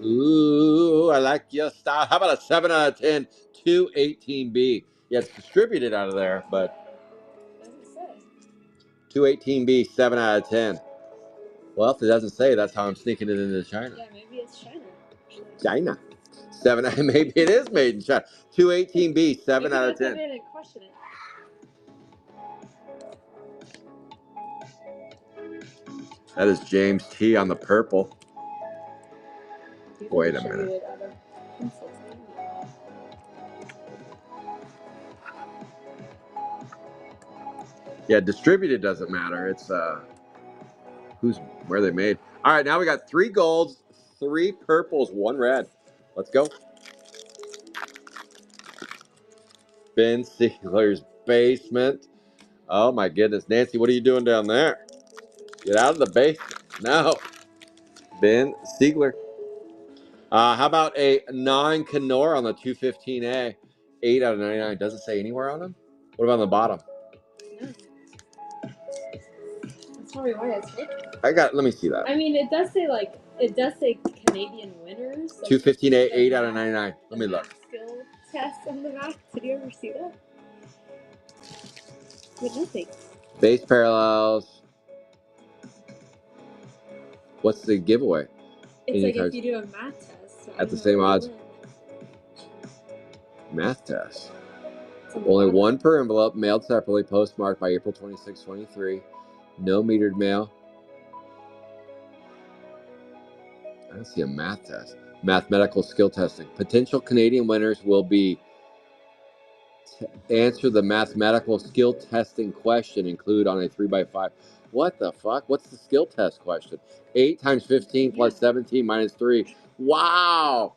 ooh, I like your style. How about a 7 out of 10, 218B? Yeah, it's distributed out of there, but 218B, 7 out of 10. Well, if it doesn't say, that's how I'm sneaking it into China. Yeah, maybe it's China. China. 7, maybe it is made in China. 218B, 7 out of 10. Come in and question it. That is James T on the purple. Wait a minute. Yeah, distributed doesn't matter. It's where they made. All right, now we got 3 golds, 3 purples, 1 red. Let's go. Ben Siegler's basement. Oh my goodness, Nancy, what are you doing down there? Get out of the basement. No. Ben Siegler. How about a non-Kenora on the 215A? 8 out of 99. Doesn't say anywhere on them? What about on the bottom? No. That's probably why it's Let me see that. I mean, it does say Canadian winners. Like 215A, 8 out of 99. Let me look. Skill test on the back. Did you ever see that? But nothing. Base parallels. What's the giveaway? It's like if you do a math test. At the same odds. Math test. Only 1 per envelope, mailed separately, postmarked by April 26, 23. No metered mail. I don't see a math test. Mathematical skill testing. Potential Canadian winners will be answer the mathematical skill testing question include on a 3x5. What the fuck? What's the skill test question? 8 times 15 plus 17 minus 3. Wow.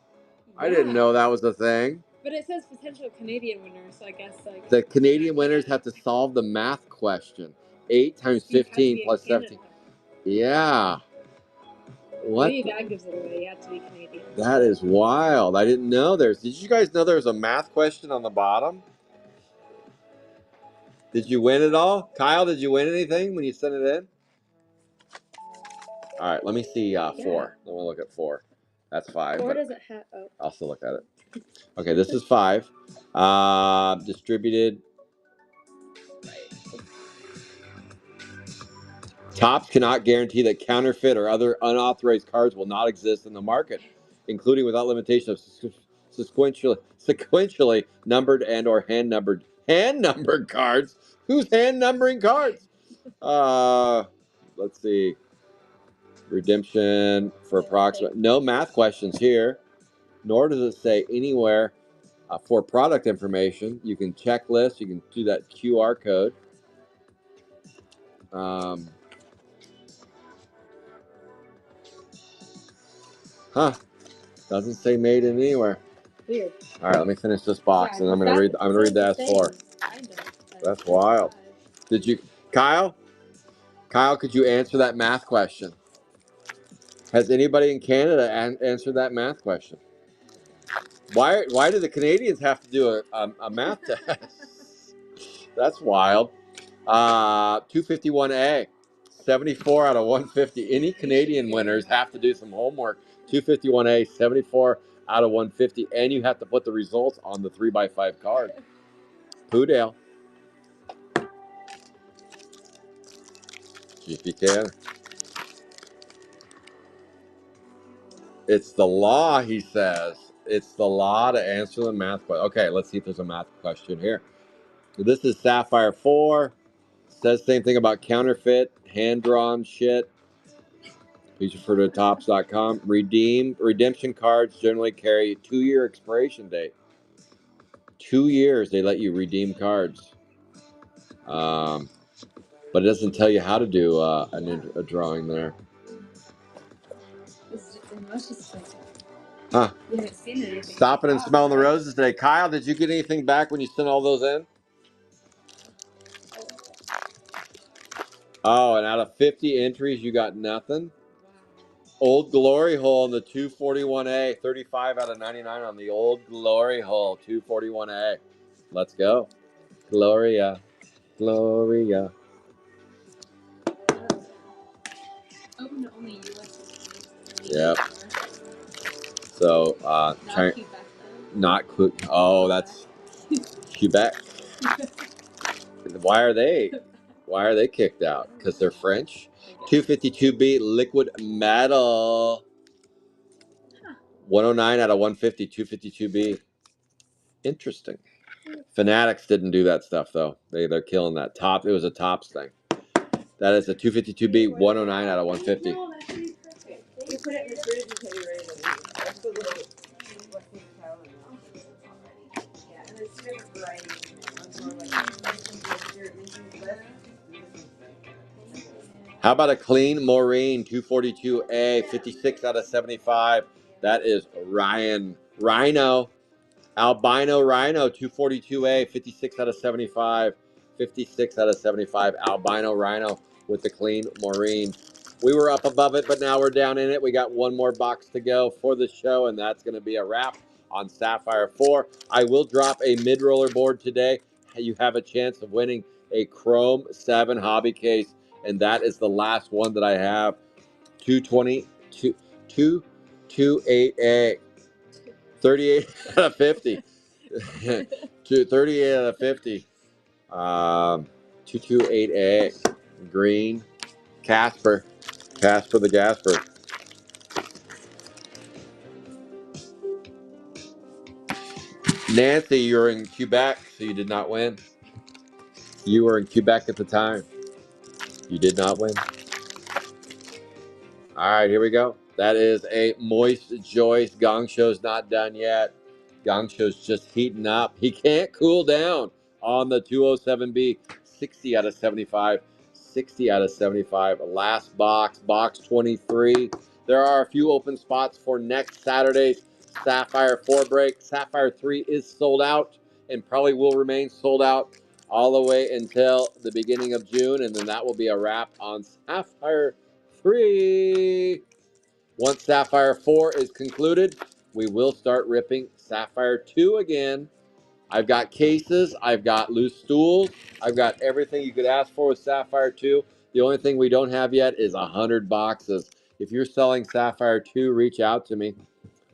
Yeah. I didn't know that was a thing. But it says potential Canadian winners, so I guess like the Canadian winners have to solve the math question. 8 times 15 plus 17. Yeah. What? Maybe that gives it away. You have to be Canadian. That is wild. I didn't know there's. Did you guys know there was a math question on the bottom? Did you win it all? Kyle, did you win anything when you sent it in? All right, let me see 4. Let me look at 4. That's 5. 4 doesn't have. Oh. I'll still look at it. Okay, this is 5. Distributed. Tops cannot guarantee that counterfeit or other unauthorized cards will not exist in the market, including without limitation of sequentially numbered and or hand numbered cards. Who's hand numbering cards? Let's see. Redemption for approximate. No math questions here, nor does it say anywhere for product information. You can checklist. You can do that QR code. Doesn't say made in anywhere. Weird. All right, let me finish this box, and I'm gonna read the S4. That's wild. Did you, Kyle? Kyle, could you answer that math question? Has anybody in Canada answered that math question? Why do the Canadians have to do a math test? That's wild. 251A, 74 out of 150. Any Canadian winners have to do some homework. 251A, 74 out of 150, and you have to put the results on the 3x5 card. Poodale. If you can. It's the law, he says. It's the law to answer the math question. Okay, let's see if there's a math question here. This is Sapphire 4. Says same thing about counterfeit, hand-drawn shit. Please refer to tops.com. Redemption cards generally carry a 2-year expiration date. 2 years they let you redeem cards. But it doesn't tell you how to do a drawing there. Huh. You haven't seen anything. Stopping and smelling the roses today. Kyle, did you get anything back when you sent all those in? Oh, and out of 50 entries, you got nothing? Old Glory Hole in the 241A. 35 out of 99 on the Old Glory Hole, 241A. Let's go. Gloria. Gloria. Open to only US. Yep. So, not Quebec. Oh, that's Quebec. Why are they kicked out? Because they're French? 252B liquid metal. 109 out of 150, 252B. Interesting. Fanatics didn't do that stuff though. They're killing that top. It was a tops thing. That is a 252B, 109 out of 150. No, that's pretty perfect. You put it in the fridge until you're ready to leave. That's the little yeah, and there's different varieties. How about a clean Maureen 242A, 56 out of 75? That is Rhino. Albino Rhino 242A, 56 out of 75. 56 out of 75. Albino Rhino with the clean Maureen. We were up above it, but now we're down in it. We got one more box to go for the show, and that's going to be a wrap on Sapphire 4. I will drop a mid-roller board today. You have a chance of winning a Chrome 7 hobby case, and that is the last one that I have. 228A. 38 out of 50. 38 out of 50. 228A. Green. Casper the Gasper. Nancy, you're in Quebec, so you did not win. You were in Quebec at the time. You did not win. All right, here we go. That is a Moist Joyce. Gong Show's not done yet. Gong Show's just heating up. He can't cool down on the 207B. 60 out of 75. 60 out of 75. Last box, box 23. There are a few open spots for next Saturday's Sapphire 4 break. Sapphire 3 is sold out and probably will remain sold out all the way until the beginning of June, and then that will be a wrap on Sapphire 3. Once Sapphire 4 is concluded, we will start ripping Sapphire 2 again. I've got cases, I've got loose stools, I've got everything you could ask for with Sapphire 2. The only thing we don't have yet is 100 boxes. If you're selling Sapphire 2, reach out to me.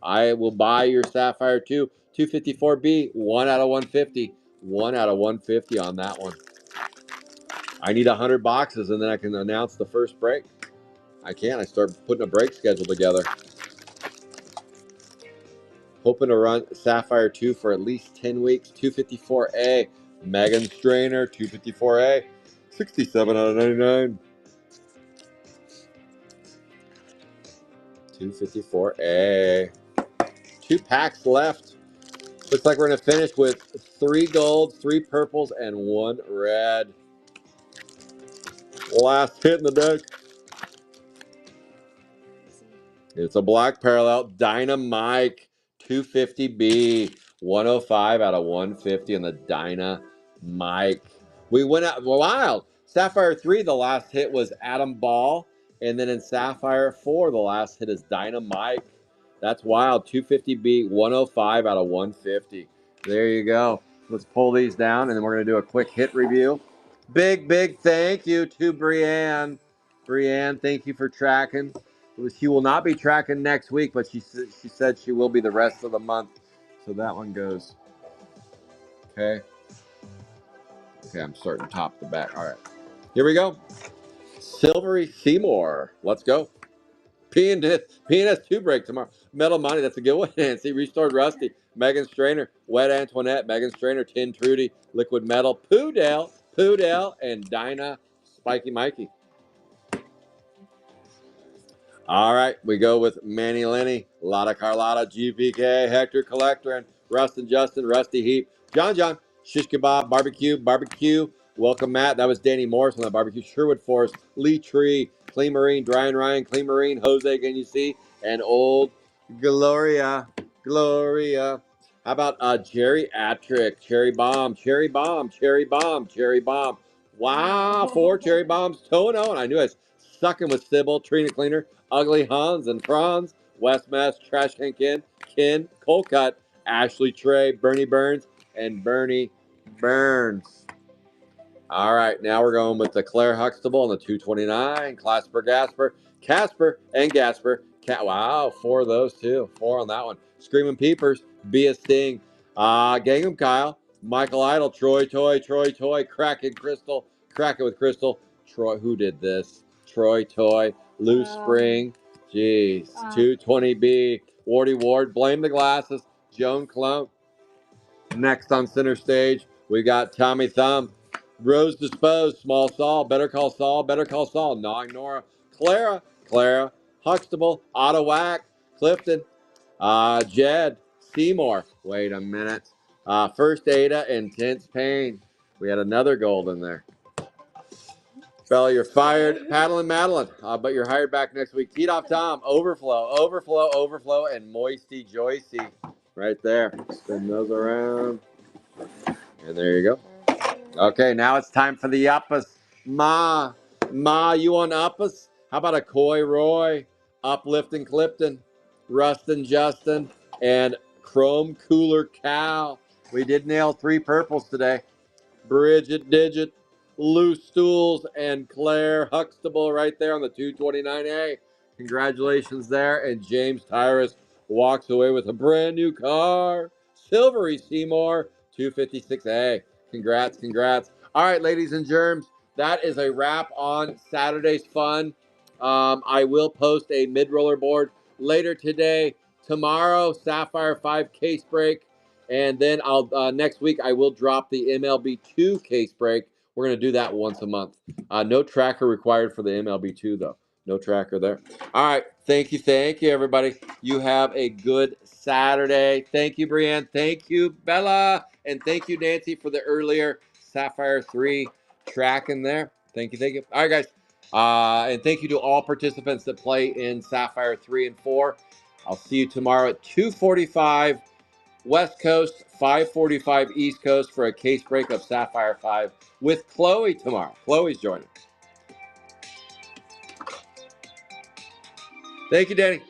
I will buy your Sapphire 2. 254B, 1 out of 150. 1 out of 150 on that one. I need 100 boxes, and then I can announce the first break. I start putting a break schedule together. Hoping to run Sapphire 2 for at least 10 weeks. 254A, Megan Strainer, 254A, 67 out of 99. 254A. 2 packs left. Looks like we're going to finish with 3 golds, 3 purples, and 1 red. Last hit in the deck. It's a black parallel. Dynamite 250B. 105 out of 150 on the Dynamite. We went out wild. Sapphire 3, the last hit was Adam Ball. And then in Sapphire 4, the last hit is Dynamite. That's wild. 250B. 105 out of 150. There you go. Let's pull these down, and then we're going to do a quick hit review. Big thank you to Brianne. Brianne, thank you for tracking. She will not be tracking next week, but she said she will be the rest of the month. So that one goes. Okay, I'm starting top to back. All right. Here we go. Silvery Seymour. Let's go. PNS 2 break tomorrow. Metal Money, that's a good one. Nancy. Restored Rusty. Megan Strainer. Wet Antoinette. Megan Strainer. Tin Trudy. Liquid Metal. Poodell, and Dinah Spiky Mikey. All right, we go with Manny Lenny, Lotta Carlotta, GPK, Hector Collector, and Rustin Justin, Rusty Heap, John, Shish Kebab, Barbecue. Welcome, Matt. That was Danny Morris on the barbecue. Sherwood Forest, Lee Tree, Clean Marine, Brian Ryan, Clean Marine, Jose, can you see? And Old Gloria. How about Jerry Attrick, Cherry Bomb. Wow, 4 Cherry Bombs, Tono, and I knew I was sucking with Sybil, Trina Cleaner, Ugly Hans and Franz, West Mass, Trash Can Kin, Colcut, Ashley Trey, Bernie Burns, and Bernie Burns. All right, now we're going with the Claire Huxtable and the 229, Casper, and Gasper. Wow, 4 of those too. 4 on that one. Screaming Peepers, Be a Sting, Gangham Kyle, Michael Idle, Troy Toy, Kraken with Crystal. Troy, who did this? Troy Toy, Lou Spring, jeez, 220B, Wardy Ward, Blame the Glasses, Joan Clone. Next on center stage, we got Tommy Thumb, Rose Disposed, Small Saul, Better Call Saul, Gnawing Nora, Clara, Huxtable, Ottawac, Clifton, Jed, Seymour. Wait a minute. First Ada, Intense Pain. We had another gold in there. Fella, you're fired. Paddling Madeline, but you're hired back next week. Teed off Tom, Overflow, and Moisty Joycey. Right there. Spin those around. And there you go. Okay, now it's time for the uppers. Ma, you on uppers? How about a Coy Roy, Uplifting Clifton, Rustin Justin, and Chrome Cooler Cow? We did nail 3 purples today. Bridget Digit, Loose Stools, and Claire Huxtable right there on the 229A. Congratulations there. And James Tyrus walks away with a brand new car. Silvery Seymour, 256A. Congrats. All right, ladies and germs, that is a wrap on Saturday's fun. I will post a mid-roller board later today. Tomorrow, Sapphire 5 case break. And then I'll next week I will drop the MLB2 case break. We're going to do that once a month. No tracker required for the MLB2 though. No tracker there. All right. Thank you, everybody. You have a good Saturday. Thank you, Brianne. Thank you, Bella. And thank you, Nancy, for the earlier Sapphire 3 track in there. Thank you. All right, guys. And thank you to all participants that play in Sapphire 3 and 4. I'll see you tomorrow at 2:45 West Coast, 5:45 East Coast for a case break of Sapphire 5 with Chloe tomorrow. Chloe's joining. Thank you, Danny.